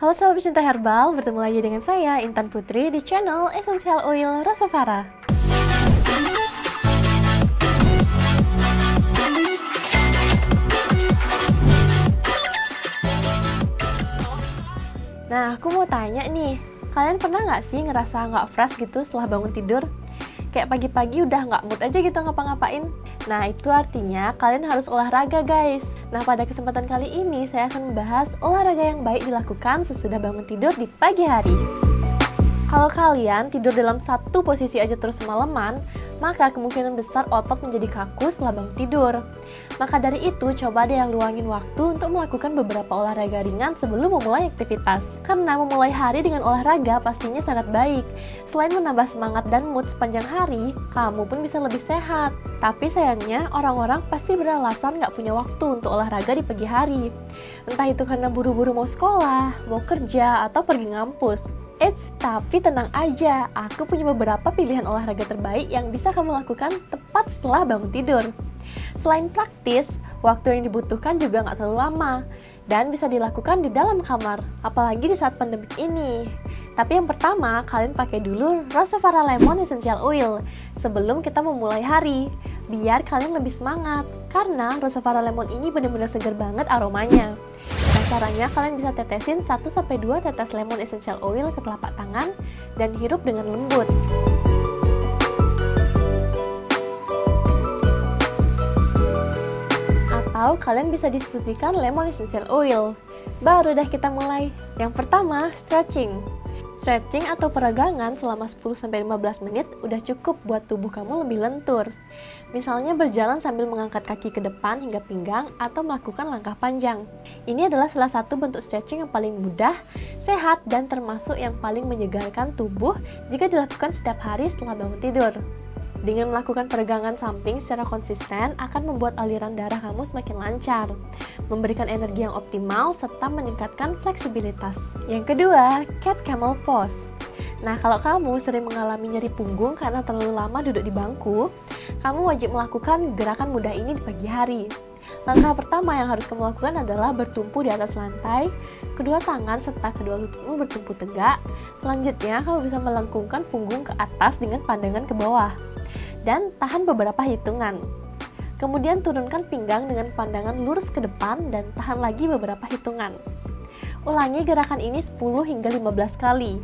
Halo sahabat pecinta herbal, bertemu lagi dengan saya Intan Putri di channel Essential Oil Rosavara. Nah, aku mau tanya nih, kalian pernah nggak sih ngerasa nggak fresh gitu setelah bangun tidur? Kayak pagi-pagi udah nggak mood aja gitu ngapa-ngapain. Nah, itu artinya kalian harus olahraga guys. Nah, pada kesempatan kali ini saya akan membahas olahraga yang baik dilakukan sesudah bangun tidur di pagi hari. Kalau kalian tidur dalam satu posisi aja terus semalaman, maka kemungkinan besar otot menjadi kaku setelah bangun tidur. Maka dari itu, coba deh yang luangin waktu untuk melakukan beberapa olahraga ringan sebelum memulai aktivitas. Karena memulai hari dengan olahraga pastinya sangat baik. Selain menambah semangat dan mood sepanjang hari, kamu pun bisa lebih sehat. Tapi sayangnya, orang-orang pasti beralasan nggak punya waktu untuk olahraga di pagi hari. Entah itu karena buru-buru mau sekolah, mau kerja, atau pergi ngampus. Tapi tenang aja, aku punya beberapa pilihan olahraga terbaik yang bisa kamu lakukan tepat setelah bangun tidur. Selain praktis, waktu yang dibutuhkan juga nggak terlalu lama dan bisa dilakukan di dalam kamar, apalagi di saat pandemik ini. Tapi yang pertama, kalian pakai dulu Rosavara Lemon Essential Oil sebelum kita memulai hari, biar kalian lebih semangat, karena Rosavara Lemon ini benar-benar segar banget aromanya. Nah, caranya kalian bisa tetesin 1-2 tetes lemon essential oil ke telapak tangan dan hirup dengan lembut. Atau kalian bisa difusikan lemon essential oil. Baru dah kita mulai. Yang pertama, stretching. Stretching atau peregangan selama 10-15 menit udah cukup buat tubuh kamu lebih lentur. Misalnya berjalan sambil mengangkat kaki ke depan hingga pinggang atau melakukan langkah panjang. Ini adalah salah satu bentuk stretching yang paling mudah, sehat, dan termasuk yang paling menyegarkan tubuh jika dilakukan setiap hari setelah bangun tidur. Dengan melakukan peregangan samping secara konsisten akan membuat aliran darah kamu semakin lancar, memberikan energi yang optimal, serta meningkatkan fleksibilitas. Yang kedua, Cat Camel Pose. Nah, kalau kamu sering mengalami nyeri punggung karena terlalu lama duduk di bangku, kamu wajib melakukan gerakan mudah ini di pagi hari. Langkah pertama yang harus kamu lakukan adalah bertumpu di atas lantai, kedua tangan serta kedua lututmu bertumpu tegak. Selanjutnya, kamu bisa melengkungkan punggung ke atas dengan pandangan ke bawah dan tahan beberapa hitungan. Kemudian turunkan pinggang dengan pandangan lurus ke depan dan tahan lagi beberapa hitungan. Ulangi gerakan ini 10 hingga 15 kali.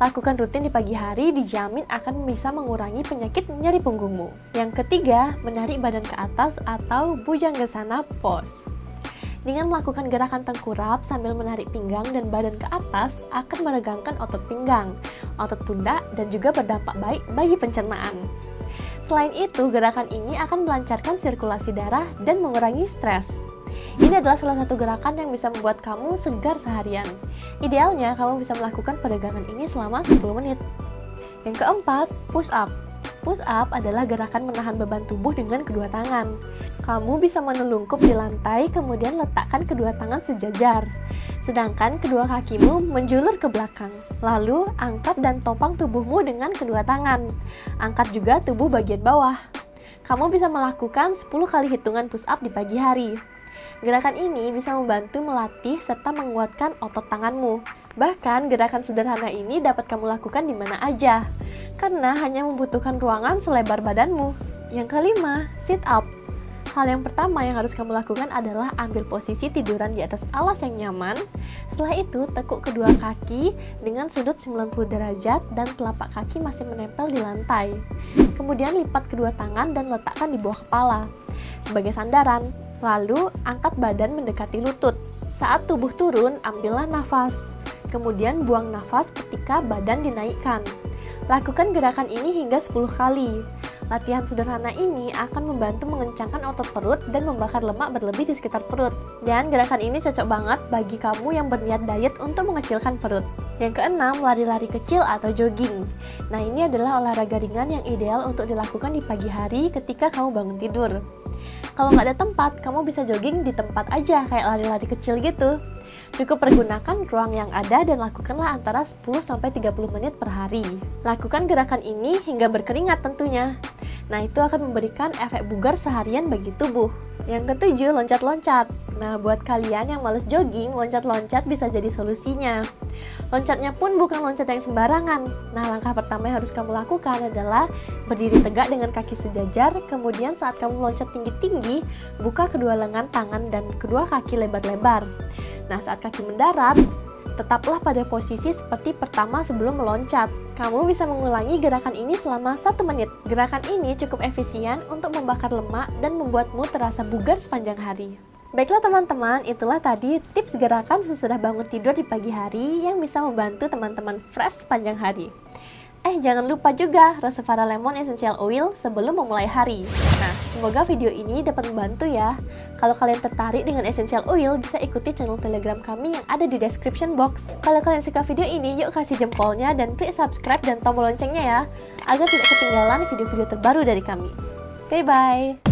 Lakukan rutin di pagi hari, dijamin akan bisa mengurangi penyakit nyeri punggungmu. Yang ketiga, menarik badan ke atas atau Bhujangasana Pose. Dengan melakukan gerakan tengkurap sambil menarik pinggang dan badan ke atas akan meregangkan otot pinggang, otot pundak, dan juga berdampak baik bagi pencernaan. Selain itu, gerakan ini akan melancarkan sirkulasi darah dan mengurangi stres. Ini adalah salah satu gerakan yang bisa membuat kamu segar seharian. Idealnya, kamu bisa melakukan peregangan ini selama 10 menit. Yang keempat, push up. Push up adalah gerakan menahan beban tubuh dengan kedua tangan. Kamu bisa menelungkup di lantai, kemudian letakkan kedua tangan sejajar. Sedangkan kedua kakimu menjulur ke belakang. Lalu, angkat dan topang tubuhmu dengan kedua tangan. Angkat juga tubuh bagian bawah. Kamu bisa melakukan 10 kali hitungan push up di pagi hari. Gerakan ini bisa membantu melatih serta menguatkan otot tanganmu. Bahkan, gerakan sederhana ini dapat kamu lakukan di mana aja, karena hanya membutuhkan ruangan selebar badanmu. Yang kelima, sit up. Hal yang pertama yang harus kamu lakukan adalah ambil posisi tiduran di atas alas yang nyaman. Setelah itu, tekuk kedua kaki dengan sudut 90 derajat dan telapak kaki masih menempel di lantai. Kemudian lipat kedua tangan dan letakkan di bawah kepala sebagai sandaran. Lalu, angkat badan mendekati lutut. Saat tubuh turun, ambillah nafas. Kemudian buang nafas ketika badan dinaikkan. Lakukan gerakan ini hingga 10 kali. Latihan sederhana ini akan membantu mengencangkan otot perut dan membakar lemak berlebih di sekitar perut. Dan gerakan ini cocok banget bagi kamu yang berniat diet untuk mengecilkan perut. Yang keenam, lari-lari kecil atau jogging. Nah, ini adalah olahraga ringan yang ideal untuk dilakukan di pagi hari ketika kamu bangun tidur. Kalau nggak ada tempat, kamu bisa jogging di tempat aja, kayak lari-lari kecil gitu. Cukup pergunakan ruang yang ada dan lakukanlah antara 10-30 menit per hari. Lakukan gerakan ini hingga berkeringat tentunya. Nah, itu akan memberikan efek bugar seharian bagi tubuh. Yang ketujuh, loncat-loncat. Nah, buat kalian yang males jogging, loncat-loncat bisa jadi solusinya. Loncatnya pun bukan loncat yang sembarangan. Nah, langkah pertama yang harus kamu lakukan adalah berdiri tegak dengan kaki sejajar, kemudian saat kamu meloncat tinggi-tinggi, buka kedua lengan tangan dan kedua kaki lebar-lebar. Nah, saat kaki mendarat, tetaplah pada posisi seperti pertama sebelum meloncat. Kamu bisa mengulangi gerakan ini selama 1 menit. Gerakan ini cukup efisien untuk membakar lemak dan membuatmu terasa bugar sepanjang hari. Baiklah teman-teman, itulah tadi tips gerakan sesudah bangun tidur di pagi hari yang bisa membantu teman-teman fresh sepanjang hari. Jangan lupa juga Resvera Lemon Essential Oil sebelum memulai hari. Nah, semoga video ini dapat membantu ya. Kalau kalian tertarik dengan Essential Oil, bisa ikuti channel Telegram kami yang ada di description box. Kalau kalian suka video ini, yuk kasih jempolnya dan klik subscribe dan tombol loncengnya ya, agar tidak ketinggalan video-video terbaru dari kami. Bye-bye!